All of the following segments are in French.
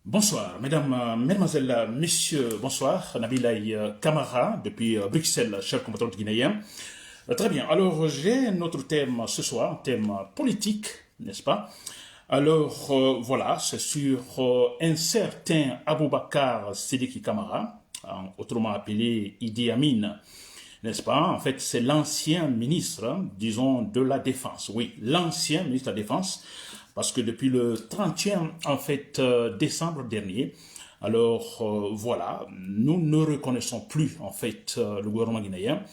Bonsoir, mesdames, mesdemoiselles, messieurs, bonsoir. Nabilaï Kamara, depuis Bruxelles, cher compatriote guinéen. Très bien, alors j'ai notre thème ce soir, un thème politique, n'est-ce pas? Alors voilà, c'est sur un certain Aboubakar Sidiki Kamara, autrement appelé Idi Amin, n'est-ce pas? En fait, c'est l'ancien ministre, disons, de la Défense. Oui, l'ancien ministre de la Défense, parce que depuis le 31 en fait, décembre dernier, alors voilà, nous ne reconnaissons plus en fait le gouvernement guinéen.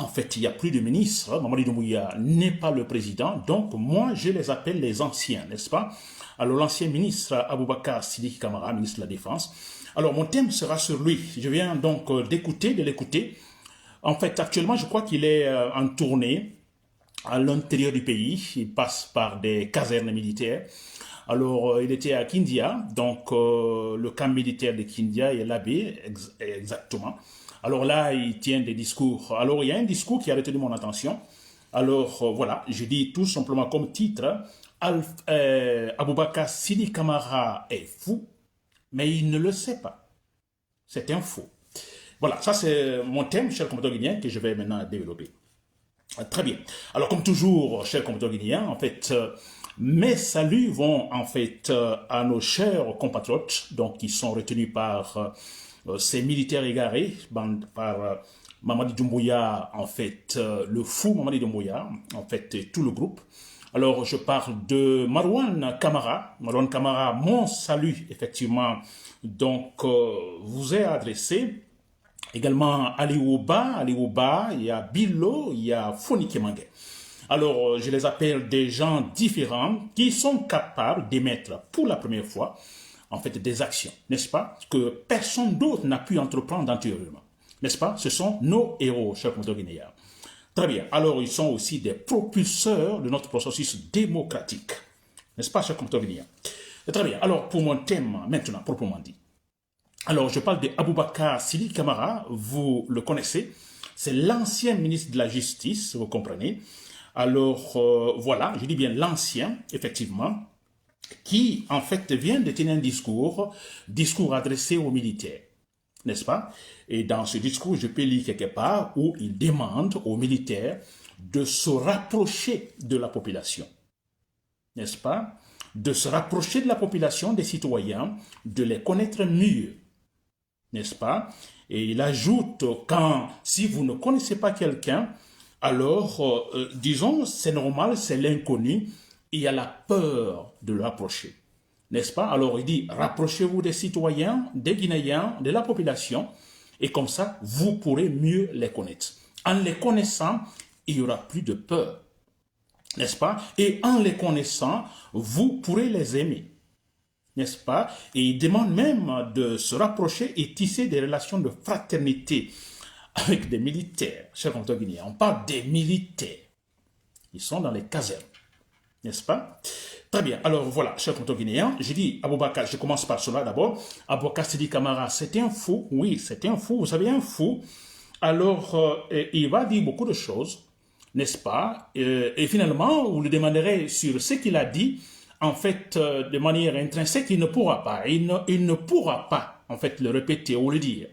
En fait, il n'y a plus de ministre. Mamadi Doumbouya n'est pas le président. Donc, moi, je les appelle les anciens, n'est-ce pas? Alors, l'ancien ministre Aboubakar Sidiki Kamara, ministre de la Défense. Alors, mon thème sera sur lui. Je viens donc de l'écouter. En fait, actuellement, je crois qu'il est en tournée à l'intérieur du pays. Il passe par des casernes militaires. Alors, il était à Kindia, donc le camp militaire de Kindia et l'Abbé, exactement. Alors là, il tient des discours. Alors, il y a un discours qui a retenu mon attention. Alors, voilà, je dis tout simplement comme titre, Aboubakar Sidi Kamara est fou, mais il ne le sait pas. C'est un faux. Voilà, ça c'est mon thème, cher compatriote guinéen, que je vais maintenant développer. Très bien. Alors, comme toujours, chers compatriotes guinéens, en fait, mes saluts vont en fait à nos chers compatriotes, donc qui sont retenus par ces militaires égarés, par Mamadi Doumbouya, en fait, le fou Mamadi Doumbouya, en fait, et tout le groupe. Alors, je parle de Marwan Kamara. Marwan Kamara, mon salut, effectivement, donc, vous est adressé. Également, Ali Ouba, il y a Bilo, il y a Foni Kemangue. Alors, je les appelle des gens différents qui sont capables d'émettre pour la première fois, en fait, des actions, n'est-ce pas? Que personne d'autre n'a pu entreprendre antérieurement. N'est-ce pas? Ce sont nos héros, chers compatriotes guinéens. Très bien. Alors, ils sont aussi des propulseurs de notre processus démocratique. N'est-ce pas, chers compatriotes guinéens? Très bien. Alors, pour mon thème, maintenant, proprement dit. Alors, je parle d'Aboubakar Sidi Kamara, vous le connaissez, c'est l'ancien ministre de la Justice, vous comprenez. Alors, voilà, je dis bien l'ancien, effectivement, qui, en fait, vient de tenir un discours adressé aux militaires, n'est-ce pas? Et dans ce discours, je peux lire quelque part où il demande aux militaires de se rapprocher de la population, n'est-ce pas? De se rapprocher de la population, des citoyens, de les connaître mieux, n'est-ce pas? Et il ajoute, si vous ne connaissez pas quelqu'un, alors, disons, c'est normal, c'est l'inconnu, il y a la peur de l'approcher, n'est-ce pas? Alors, il dit, rapprochez-vous des citoyens, des Guinéens, de la population, et comme ça, vous pourrez mieux les connaître. En les connaissant, il n'y aura plus de peur, n'est-ce pas? Et en les connaissant, vous pourrez les aimer, n'est-ce pas? Et il demande même de se rapprocher et tisser des relations de fraternité avec des militaires, chers compatriotes guinéens. On parle des militaires. Ils sont dans les casernes, n'est-ce pas? Très bien. Alors voilà, chers compatriotes guinéens, je dis Aboubakar, je commence par cela d'abord. Aboubakar Sidi Kamara, c'est un fou. Oui, c'est un fou. Vous savez, un fou. Alors, il va dire beaucoup de choses, n'est-ce pas? Et finalement, vous lui demanderez sur ce qu'il a dit, en fait, de manière intrinsèque, il ne pourra pas. Il ne pourra pas, en fait, le répéter ou le dire.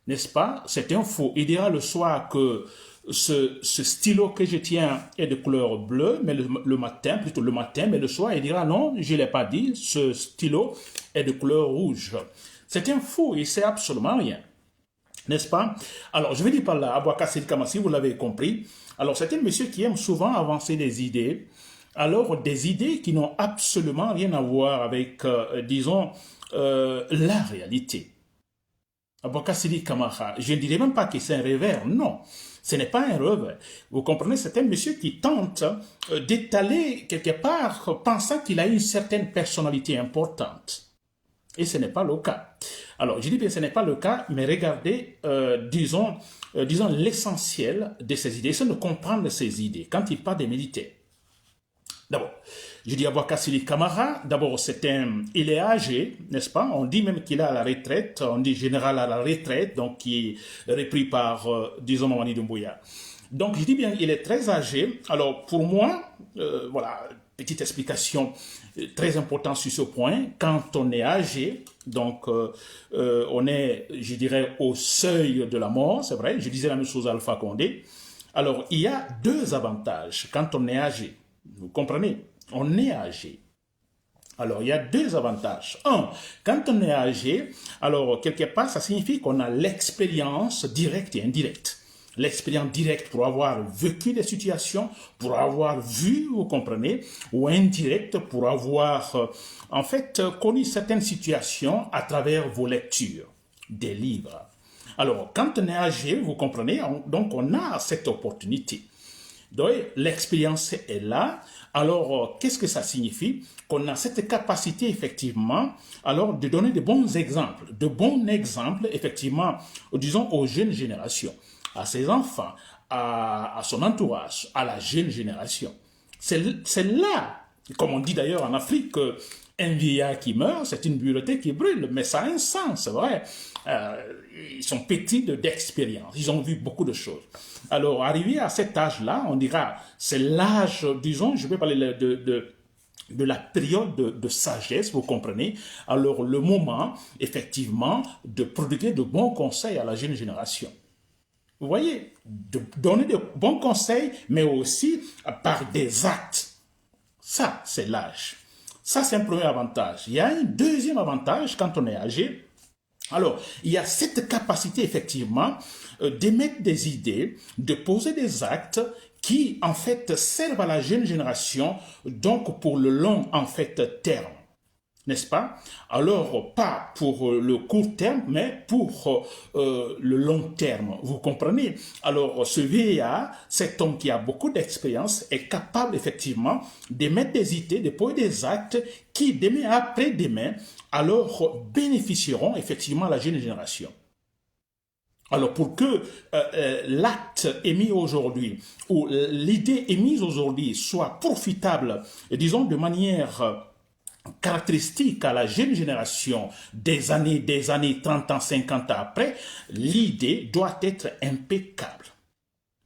N'est-ce pas? C'est un faux. Il dira le soir que ce stylo que je tiens est de couleur bleue, mais le matin, plutôt le matin, mais le soir, il dira non, je ne l'ai pas dit, ce stylo est de couleur rouge. C'est un faux, il sait absolument rien. N'est-ce pas? Alors, je vais dire par là, Aboubakar Sidi Kamara, si vous l'avez compris. Alors, c'est un monsieur qui aime souvent avancer des idées. Alors, des idées qui n'ont absolument rien à voir avec, disons, la réalité. Aboubakar Sidi Kamara, je ne dirais même pas que c'est un rêveur, non. Ce n'est pas un rêve. Vous comprenez, c'est un monsieur qui tente d'étaler quelque part, pensant qu'il a une certaine personnalité importante. Et ce n'est pas le cas. Alors, je dis bien ce n'est pas le cas, mais regardez, disons l'essentiel de ces idées, c'est de comprendre ces idées quand il parle des militaires. D'abord, je dis Aboubakar Sidi Kamara, d'abord il est âgé, n'est-ce pas? On dit même qu'il est à la retraite, on dit général à la retraite, donc qui est repris par, disons, Mamadi Doumbouya. Donc je dis bien, il est très âgé. Alors pour moi, voilà, petite explication très importante sur ce point. Quand on est âgé, donc on est, je dirais, au seuil de la mort, c'est vrai, je disais la même chose à Alpha Condé. Alors, il y a deux avantages quand on est âgé. Vous comprenez? On est âgé. Alors, il y a deux avantages. Un, quand on est âgé, alors, quelque part, ça signifie qu'on a l'expérience directe et indirecte. L'expérience directe pour avoir vécu des situations, pour avoir vu, vous comprenez, ou indirecte pour avoir, en fait, connu certaines situations à travers vos lectures, des livres. Alors, quand on est âgé, vous comprenez, donc on a cette opportunité. Donc, l'expérience est là. Alors, qu'est-ce que ça signifie? Qu'on a cette capacité, effectivement, alors de donner de bons exemples, effectivement, disons, aux jeunes générations, à ses enfants, à son entourage, à la jeune génération. C'est là, comme on dit d'ailleurs en Afrique, un vieillard qui meurt, c'est une bibliothèque qui brûle, mais ça a un sens, c'est vrai. Ils sont petits d'expérience, ils ont vu beaucoup de choses. Alors, arrivé à cet âge-là, on dira, c'est l'âge, disons, je vais parler de la période de sagesse, vous comprenez. Alors, le moment, effectivement, de prodiguer de bons conseils à la jeune génération. Vous voyez, de donner de bons conseils, mais aussi par des actes. Ça, c'est l'âge. Ça, c'est un premier avantage. Il y a un deuxième avantage quand on est âgé. Alors, il y a cette capacité, effectivement, d'émettre des idées, de poser des actes qui, en fait, servent à la jeune génération, donc pour le long, en fait, terme. N'est-ce pas? Alors, pas pour le court terme, mais pour le long terme. Vous comprenez? Alors, ce vieillard, cet homme qui a beaucoup d'expérience, est capable effectivement d'émettre des idées, de poser des actes qui, demain après-demain, alors bénéficieront effectivement à la jeune génération. Alors, pour que l'acte émis aujourd'hui, ou l'idée émise aujourd'hui soit profitable, disons de manière caractéristique à la jeune génération des années 30 ans, 50 ans après, l'idée doit être impeccable.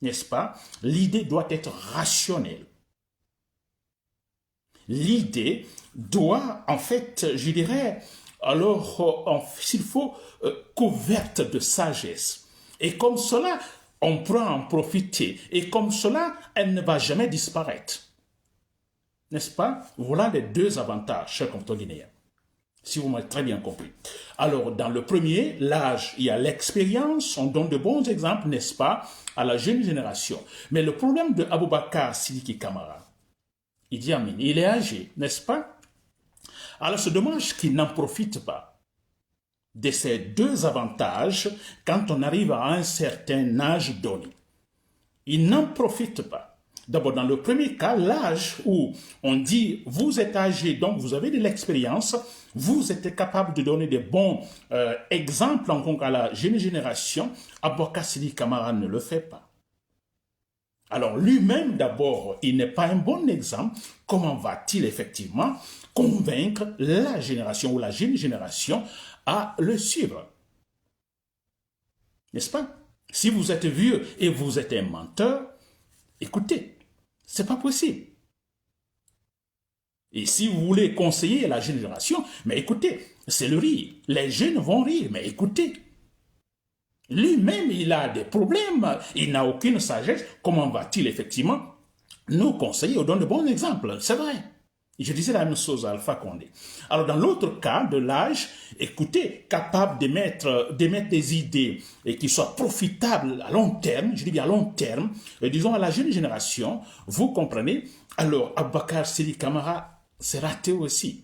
N'est-ce pas? L'idée doit être rationnelle. L'idée doit, en fait, je dirais, alors, s'il faut, couverte de sagesse. Et comme cela, on pourra en profiter. Et comme cela, elle ne va jamais disparaître. N'est-ce pas? Voilà les deux avantages, chers compatriotes guinéens, si vous m'avez très bien compris. Alors, dans le premier, l'âge, il y a l'expérience, on donne de bons exemples, n'est-ce pas, à la jeune génération. Mais le problème de Aboubacar Sidiki Camara, Idi Amin, il est âgé, n'est-ce pas? Alors, c'est dommage qu'il n'en profite pas de ces deux avantages quand on arrive à un certain âge donné. Il n'en profite pas. D'abord, dans le premier cas, l'âge où on dit vous êtes âgé, donc vous avez de l'expérience, vous êtes capable de donner des bons exemples en à la jeune génération, Aboubacar Sidiki Camara ne le fait pas. Alors lui-même, d'abord, il n'est pas un bon exemple. Comment va-t-il effectivement convaincre la génération ou la jeune génération à le suivre? N'est-ce pas? Si vous êtes vieux et vous êtes un menteur, écoutez, c'est pas possible. Et si vous voulez conseiller la jeune génération, mais écoutez, c'est le rire. Les jeunes vont rire, mais écoutez. Lui-même, il a des problèmes, il n'a aucune sagesse. Comment va-t-il effectivement nous conseiller ou donner de bons exemples? C'est vrai. Je disais la même chose à Alpha Condé. Alors, dans l'autre cas de l'âge, écoutez, capable d'émettre des idées et qui soient profitables à long terme, je dis bien à long terme, et disons à la jeune génération, vous comprenez, alors Aboubacar Sidiki Camara s'est raté aussi.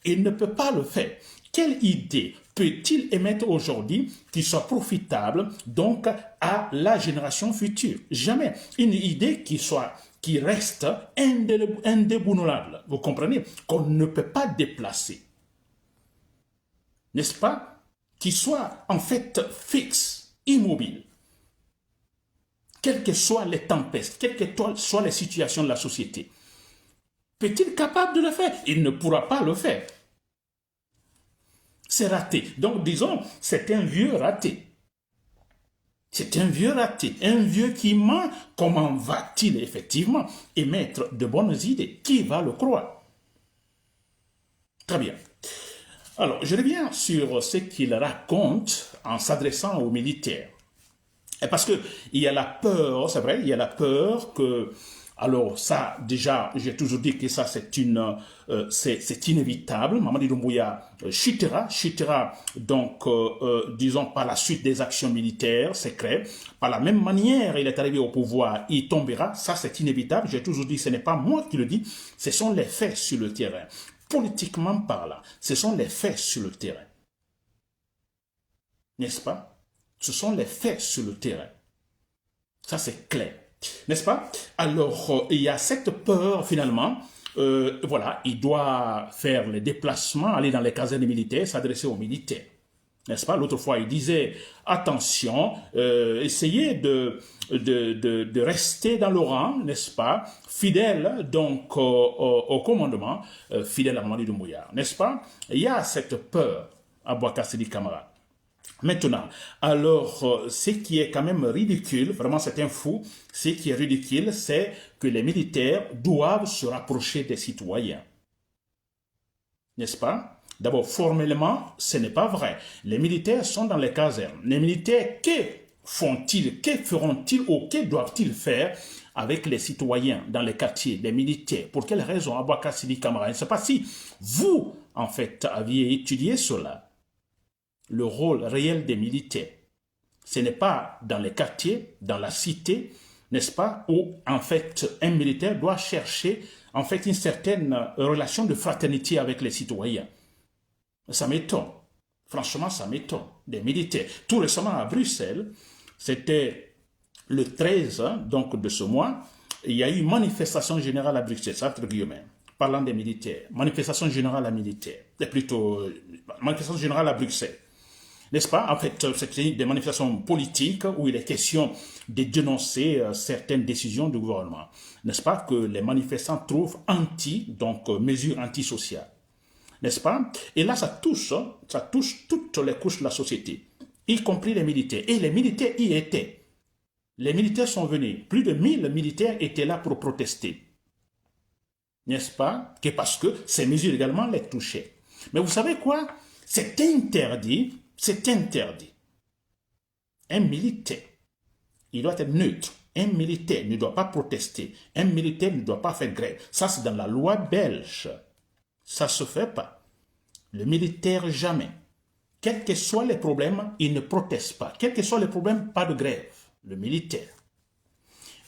Il ne peut pas le faire. Quelle idée peut-il émettre aujourd'hui qui soit profitable donc à la génération future? Jamais. Une idée qui reste indéboulonnable. Vous comprenez? Qu'on ne peut pas déplacer. N'est-ce pas? Qui soit en fait fixe, immobile. Quelles que soient les tempêtes, quelles que soient les situations de la société. Peut-il capable de le faire? Il ne pourra pas le faire. C'est raté. Donc, disons, c'est un vieux raté. C'est un vieux raté, un vieux qui ment. Comment va-t-il effectivement émettre de bonnes idées? Qui va le croire? Très bien. Alors, je reviens sur ce qu'il raconte en s'adressant aux militaires. Et parce qu'il y a la peur, c'est vrai, il y a la peur que... Alors ça, déjà, j'ai toujours dit que ça, c'est inévitable. Mamadi Doumbouya chutera donc, disons, par la suite des actions militaires, c'est clair. Par la même manière, il est arrivé au pouvoir, il tombera. Ça, c'est inévitable. J'ai toujours dit, ce n'est pas moi qui le dis, ce sont les faits sur le terrain. Politiquement parlant, ce sont les faits sur le terrain. N'est-ce pas? Ce sont les faits sur le terrain. Ça, c'est clair. N'est-ce pas? Alors, il y a cette peur, finalement. Voilà, il doit faire les déplacements, aller dans les casernes militaires, s'adresser aux militaires. N'est-ce pas? L'autre fois, il disait, attention, essayez de rester dans le rang, n'est-ce pas? Fidèle, donc, au commandement, fidèle à Mamadi Doumbouya. N'est-ce pas? Il y a cette peur à Boubacar Sidi Camara. Maintenant, alors, ce qui est quand même ridicule, vraiment c'est un fou, ce qui est ridicule, c'est que les militaires doivent se rapprocher des citoyens. N'est-ce pas? D'abord, formellement, ce n'est pas vrai. Les militaires sont dans les casernes. Les militaires, que font-ils, que feront-ils ou que doivent-ils faire avec les citoyens dans les quartiers, les militaires? Pour quelle raison? Boubacar Sidi Camara, je ne sais pas si vous, en fait, aviez étudié cela. Le rôle réel des militaires. Ce n'est pas dans les quartiers, dans la cité, n'est-ce pas, où en fait un militaire doit chercher en fait une certaine relation de fraternité avec les citoyens. Ça m'étonne. Franchement, ça m'étonne. Des militaires. Tout récemment à Bruxelles, c'était le 13 donc, de ce mois, il y a eu une manifestation générale à Bruxelles, ça entre guillemets, parlant des militaires. Manifestation générale à militaires. C'est plutôt manifestation générale à Bruxelles. N'est-ce pas? En fait, c'est des manifestations politiques où il est question de dénoncer certaines décisions du gouvernement. N'est-ce pas? Que les manifestants trouvent donc mesures antisociales. N'est-ce pas? Et là, ça touche toutes les couches de la société, y compris les militaires. Et les militaires y étaient. Les militaires sont venus. Plus de 1000 militaires étaient là pour protester. N'est-ce pas? Que parce que ces mesures également les touchaient. Mais vous savez quoi? C'est interdit. C'est interdit. Un militaire, il doit être neutre. Un militaire ne doit pas protester. Un militaire ne doit pas faire grève. Ça, c'est dans la loi belge. Ça ne se fait pas. Le militaire, jamais. Quels que soient les problèmes, il ne proteste pas. Quels que soient les problèmes, pas de grève. Le militaire.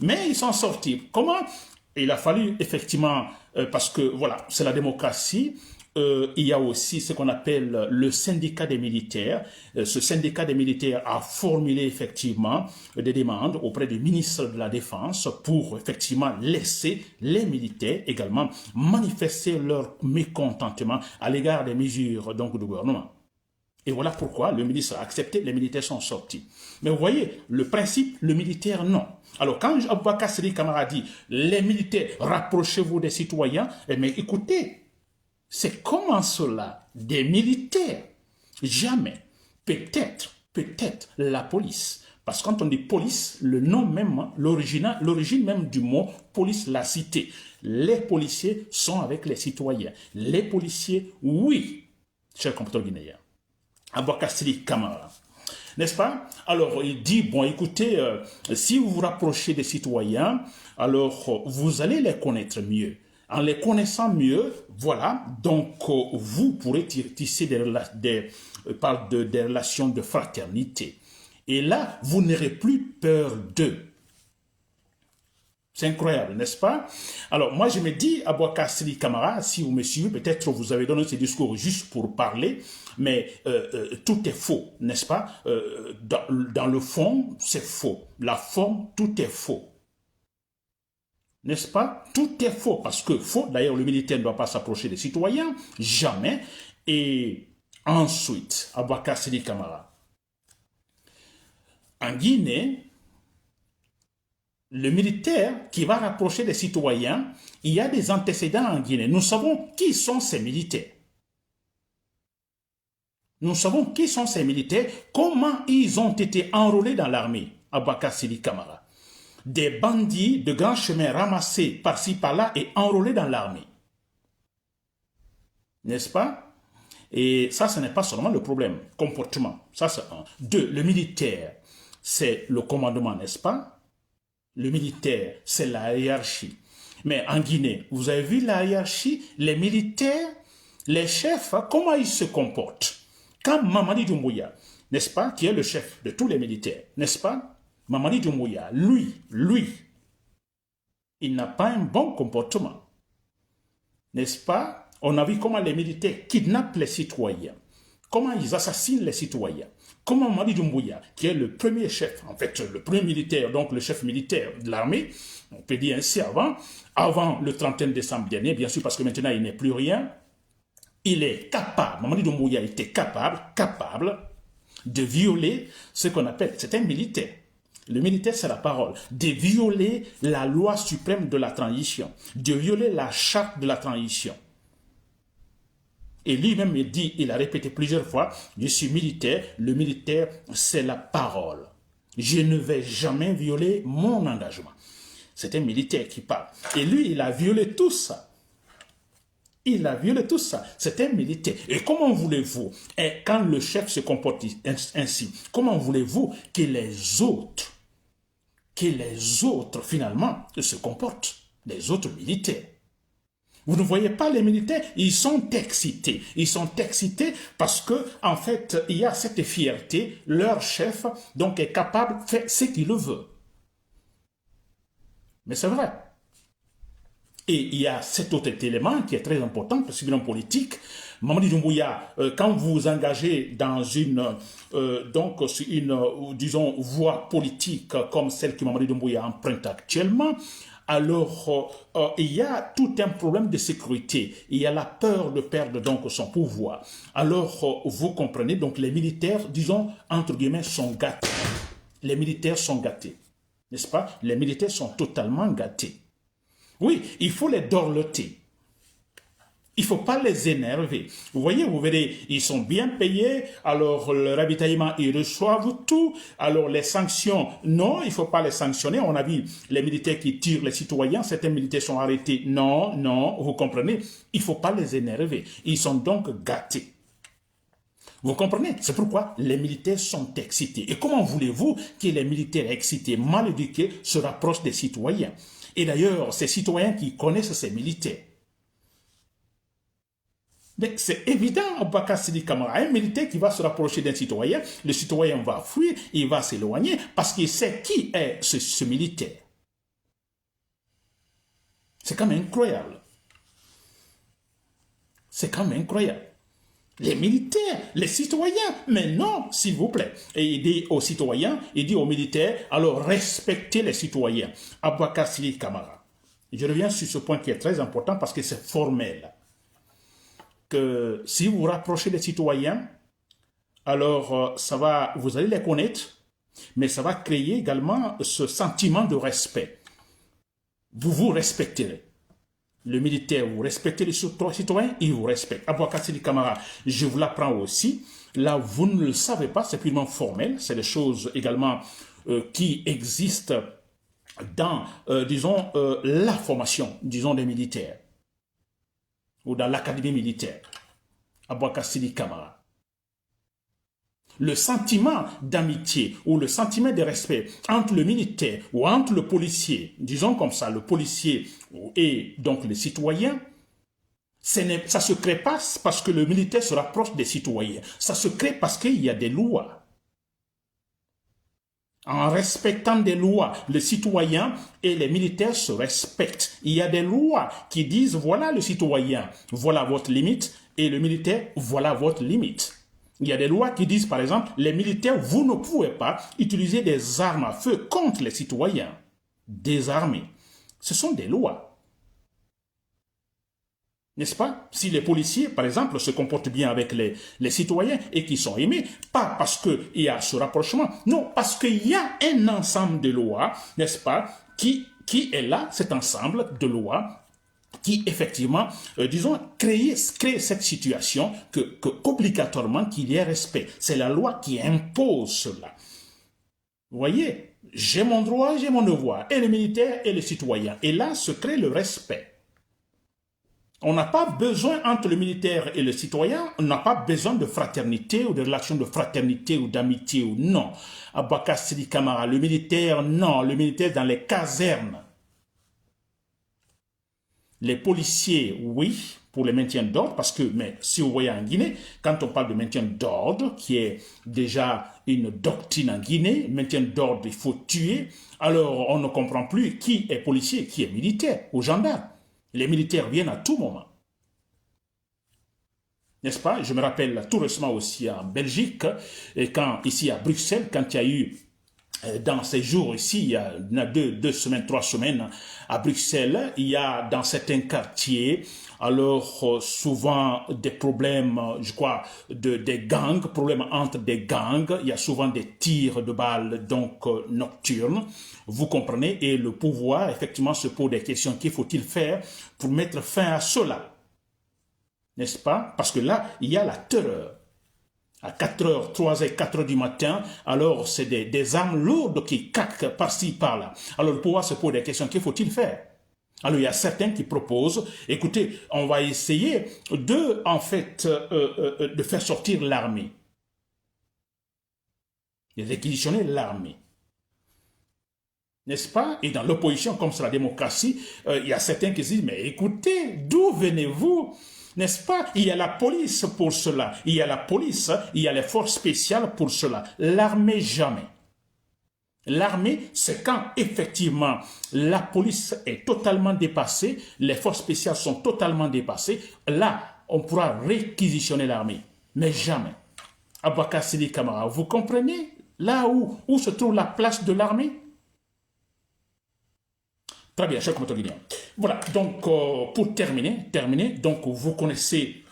Mais ils sont sortis. Comment? Il a fallu, effectivement, parce que, voilà, c'est la démocratie. Il y a aussi ce qu'on appelle le syndicat des militaires. Ce syndicat des militaires a formulé effectivement des demandes auprès du ministre de la Défense pour effectivement laisser les militaires également manifester leur mécontentement à l'égard des mesures donc, du gouvernement. Et voilà pourquoi le ministre a accepté, les militaires sont sortis. Mais vous voyez, le principe, le militaire, non. Alors quand Boubacar Sidi Camara dit, les militaires, rapprochez-vous des citoyens, mais écoutez, c'est comment cela? Des militaires? Jamais. Peut-être la police. Parce que quand on dit police, le nom même, l'origine même du mot police l'a cité. Les policiers sont avec les citoyens. Les policiers, oui, chers compatriotes guinéens. Boubacar Sidi Camara. N'est-ce pas? Alors, il dit, bon, écoutez, si vous vous rapprochez des citoyens, alors vous allez les connaître mieux. En les connaissant mieux, voilà, donc vous pourrez tisser des relations de fraternité. Et là, vous n'aurez plus peur d'eux. C'est incroyable, n'est-ce pas? Alors, moi, je me dis à Boubacar Sidi Camara, si vous me suivez, peut-être vous avez donné ce discours juste pour parler, mais tout est faux, n'est-ce pas? Dans le fond, c'est faux. La forme, tout est faux. N'est-ce pas? Tout est faux, parce que faux, d'ailleurs, le militaire ne doit pas s'approcher des citoyens, jamais. Et ensuite, Boubacar Sidi Camara. En Guinée, le militaire qui va rapprocher des citoyens, il y a des antécédents en Guinée. Nous savons qui sont ces militaires. Nous savons qui sont ces militaires, comment ils ont été enrôlés dans l'armée. Aboubacar Sidi Camara. Des bandits de grands chemins ramassés par-ci par-là et enrôlés dans l'armée. N'est-ce pas? Et ça, ce n'est pas seulement le problème. Comportement, ça c'est un. Deux, le militaire, c'est le commandement, n'est-ce pas? Le militaire, c'est la hiérarchie. Mais en Guinée, vous avez vu la hiérarchie? Les militaires, les chefs, comment ils se comportent? Quand Mamadi Doumbouya, n'est-ce pas, qui est le chef de tous les militaires, n'est-ce pas? Mamadi Doumbouya, lui, il n'a pas un bon comportement. N'est-ce pas? On a vu comment les militaires kidnappent les citoyens, comment ils assassinent les citoyens, comment Mamadi Doumbouya, qui est le premier chef, en fait, le premier militaire, donc le chef militaire de l'armée, on peut dire ainsi avant le 31 décembre dernier, bien sûr, parce que maintenant il n'est plus rien, il est capable, Mamadi Doumbouya était capable de violer ce qu'on appelle, c'est un militaire. Le militaire, c'est la parole, de violer la loi suprême de la transition, de violer la charte de la transition. Et lui-même dit, il a répété plusieurs fois, je suis militaire, le militaire, c'est la parole. Je ne vais jamais violer mon engagement. C'est un militaire qui parle. Et lui, il a violé tout ça. Il a violé tout ça. C'est un militaire. Et comment voulez-vous, quand le chef se comporte ainsi, comment voulez-vous que les autres finalement se comportent, les autres militaires? Vous ne voyez pas les militaires, ils sont excités. Ils sont excités parce que, en fait, il y a cette fierté. Leur chef, donc, est capable de faire ce qu'il veut. Mais c'est vrai. Et il y a cet autre élément qui est très important, parce que dans politique, Mamadi Doumbouya, quand vous vous engagez dans disons, voie politique comme celle que Mamadi Doumbouya emprunte actuellement, alors il y a tout un problème de sécurité. Il y a la peur de perdre donc son pouvoir. Alors vous comprenez, donc les militaires, disons, entre guillemets, sont gâtés. Les militaires sont gâtés, n'est-ce pas? Les militaires sont totalement gâtés. Oui, il faut les dorloter. Il ne faut pas les énerver. Vous voyez, vous verrez, ils sont bien payés, alors le ravitaillement, ils reçoivent tout. Alors les sanctions, non, il ne faut pas les sanctionner. On a vu les militaires qui tirent les citoyens, certains militaires sont arrêtés. Non, vous comprenez, il ne faut pas les énerver. Ils sont donc gâtés. Vous comprenez? C'est pourquoi les militaires sont excités. Et comment voulez-vous que les militaires excités, mal éduqués, se rapprochent des citoyens? Et d'ailleurs, ces citoyens qui connaissent ces militaires. Mais c'est évident, Aboubacar Sidi Camara, un militaire qui va se rapprocher d'un citoyen, le citoyen va fuir, il va s'éloigner parce qu'il sait qui est ce militaire. C'est quand même incroyable. C'est quand même incroyable. Les militaires, les citoyens, mais non, s'il vous plaît. Et il dit aux citoyens, il dit aux militaires, alors respectez les citoyens. Aboubacar Sidi Camara. Je reviens sur ce point qui est très important parce que c'est formel. Que si vous vous rapprochez des citoyens, alors vous allez les connaître, mais ça va créer également ce sentiment de respect. Vous vous respecterez. Le militaire, vous respectez les citoyens, il vous respecte. Aboubacar Sidi Camara, je vous l'apprends aussi. Là, vous ne le savez pas, c'est purement formel. C'est des choses également qui existent dans, disons, la formation, disons, des militaires. Ou dans l'académie militaire, Aboubacar Sidi Camara. Le sentiment d'amitié ou le sentiment de respect entre le militaire ou entre le policier, disons comme ça, le policier et donc les citoyens, ça ne se crée pas parce que le militaire se rapproche des citoyens. Ça se crée parce qu'il y a des lois. En respectant des lois, les citoyens et les militaires se respectent. Il y a des lois qui disent, voilà le citoyen, voilà votre limite, et le militaire, voilà votre limite. Il y a des lois qui disent, par exemple, les militaires, vous ne pouvez pas utiliser des armes à feu contre les citoyens. Désarmés. Ce sont des lois. N'est-ce pas? Si les policiers, par exemple, se comportent bien avec les citoyens et qui sont aimés, pas parce qu'il y a ce rapprochement, non, parce qu'il y a un ensemble de lois, n'est-ce pas, qui est là, cet ensemble de lois, qui effectivement, disons, crée cette situation qu'obligatoirement qu'il y ait respect. C'est la loi qui impose cela. Vous voyez? j'ai mon droit, j'ai mon devoir, et le militaire et le citoyen. Et là se crée le respect. On n'a pas besoin, entre le militaire et le citoyen, on n'a pas besoin de fraternité ou de relations de fraternité ou d'amitié ou non. Aboubacar Sidi Camara, le militaire, non, le militaire dans les casernes. Les policiers, oui, pour le maintien d'ordre, parce que, mais si vous voyez en Guinée, quand on parle de maintien d'ordre, qui est déjà une doctrine en Guinée, maintien d'ordre, il faut tuer, alors on ne comprend plus qui est policier, qui est militaire ou gendarme. Les militaires viennent à tout moment. N'est-ce pas? Je me rappelle tout récemment aussi en Belgique, et quand ici à Bruxelles, quand il y a eu dans ces jours ici, il y a deux semaines, 3 semaines, à Bruxelles, il y a dans certains quartiers, alors souvent des problèmes, je crois, des gangs, problèmes entre des gangs, il y a souvent des tirs de balles, donc nocturnes, vous comprenez, et le pouvoir, effectivement, se pose des questions, qu'il faut-il faire pour mettre fin à cela? N'est-ce pas? Parce que là, il y a la terreur. À 4h, 3h, 4h du matin, alors c'est des armes lourdes qui caquent par-ci, par-là. Alors le pouvoir se pose des questions, qu'il faut-il faire? Alors il y a certains qui proposent, écoutez, on va essayer de, en fait, de faire sortir l'armée. De réquisitionner l'armée. N'est-ce pas? Et dans l'opposition, comme c'est la démocratie, il y a certains qui disent, mais écoutez, d'où venez-vous? N'est-ce pas? Il y a la police pour cela. Il y a la police, il y a les forces spéciales pour cela. L'armée, jamais. L'armée, c'est quand effectivement la police est totalement dépassée, les forces spéciales sont totalement dépassées. Là, on pourra réquisitionner l'armée. Mais jamais. Aboubacar Sidi Camara, vous comprenez là où se trouve la place de l'armée? Très bien, chers compatriotes guinéens. Voilà, donc pour terminer, donc vous connaissez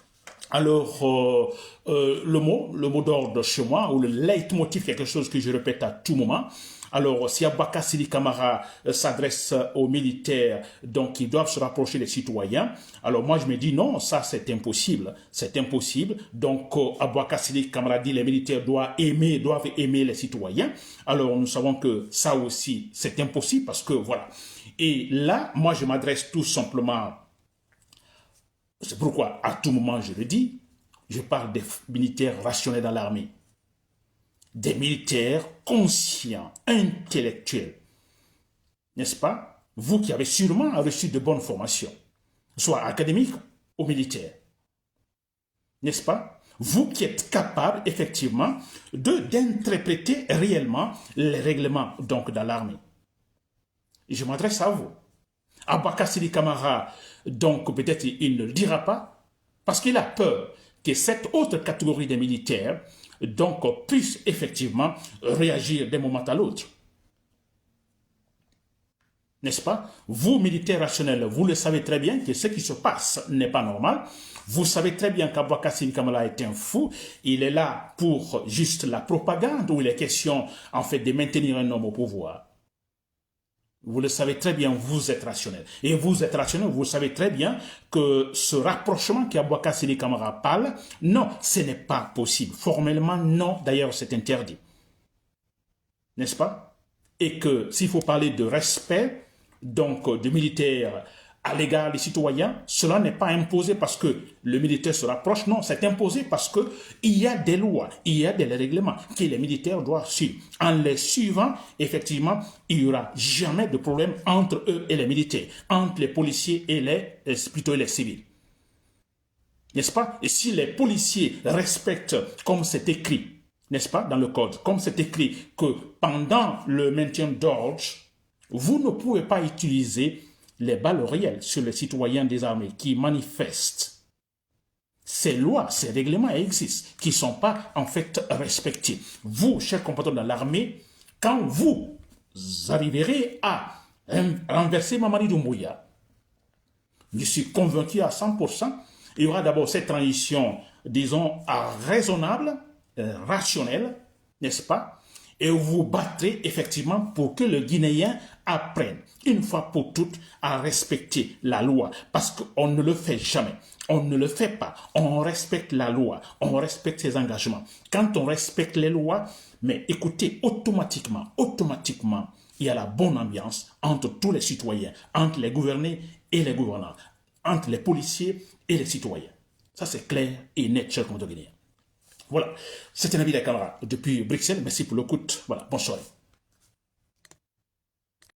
alors le mot d'ordre chez moi, ou le leitmotiv, quelque chose que je répète à tout moment. Alors, si Aboubacar Sidi Camara s'adresse aux militaires, donc ils doivent se rapprocher des citoyens, alors moi je me dis non, ça c'est impossible, c'est impossible. Donc Aboubacar Sidi Camara dit les militaires doivent aimer les citoyens. Alors nous savons que ça aussi c'est impossible parce que voilà. Et là, moi je m'adresse tout simplement, c'est pourquoi à tout moment je le dis, je parle des militaires rationnels dans l'armée. Des militaires conscients, intellectuels. N'est-ce pas? Vous qui avez sûrement reçu de bonnes formations, soit académiques ou militaires. N'est-ce pas? Vous qui êtes capable, effectivement, d'interpréter réellement les règlements donc, dans l'armée. Je m'adresse à vous. Aboubacar Sidi Camara, donc peut-être il ne le dira pas, parce qu'il a peur que cette autre catégorie des militaires donc puisse effectivement réagir d'un moment à l'autre. N'est-ce pas? Vous, militaires rationnels, vous le savez très bien que ce qui se passe n'est pas normal. Vous savez très bien qu'Aboubacar Sidi Camara est un fou. Il est là pour juste la propagande où il est question en fait de maintenir un homme au pouvoir. Vous le savez très bien, vous êtes rationnel. Et vous êtes rationnel, vous savez très bien que ce rapprochement qu'Aboubacar Sidi Camara parle, non, ce n'est pas possible. Formellement, non. D'ailleurs, c'est interdit. N'est-ce pas? Et que s'il faut parler de respect, donc de militaires à l'égard des citoyens, cela n'est pas imposé parce que le militaire se rapproche. Non, c'est imposé parce qu'il y a des lois, il y a des règlements que les militaires doivent suivre. En les suivant, effectivement, il n'y aura jamais de problème entre eux et les militaires, entre les policiers et les civils. N'est-ce pas? Et si les policiers respectent comme c'est écrit, n'est-ce pas, dans le code, comme c'est écrit que pendant le maintien d'ordre, vous ne pouvez pas utiliser les balles réelles sur les citoyens désarmés qui manifestent. Ces lois, ces règlements existent, qui ne sont pas en fait respectés. Vous, chers compatriotes dans l'armée, quand vous arriverez à renverser Mamadi Doumbouya, je suis convaincu à 100%, il y aura d'abord cette transition, disons, raisonnable, rationnelle, n'est-ce pas? Et vous battrez effectivement pour que le Guinéen apprenne une fois pour toutes à respecter la loi. Parce qu'on ne le fait jamais. On ne le fait pas. On respecte la loi. On respecte ses engagements. Quand on respecte les lois, mais écoutez, automatiquement, il y a la bonne ambiance entre tous les citoyens, entre les gouvernés et les gouvernants, entre les policiers et les citoyens. Ça, c'est clair et net, chers compatriotes guinéens. Voilà, c'était Nabil Kamara depuis Bruxelles. Merci pour l'écoute. Voilà, bonne soirée.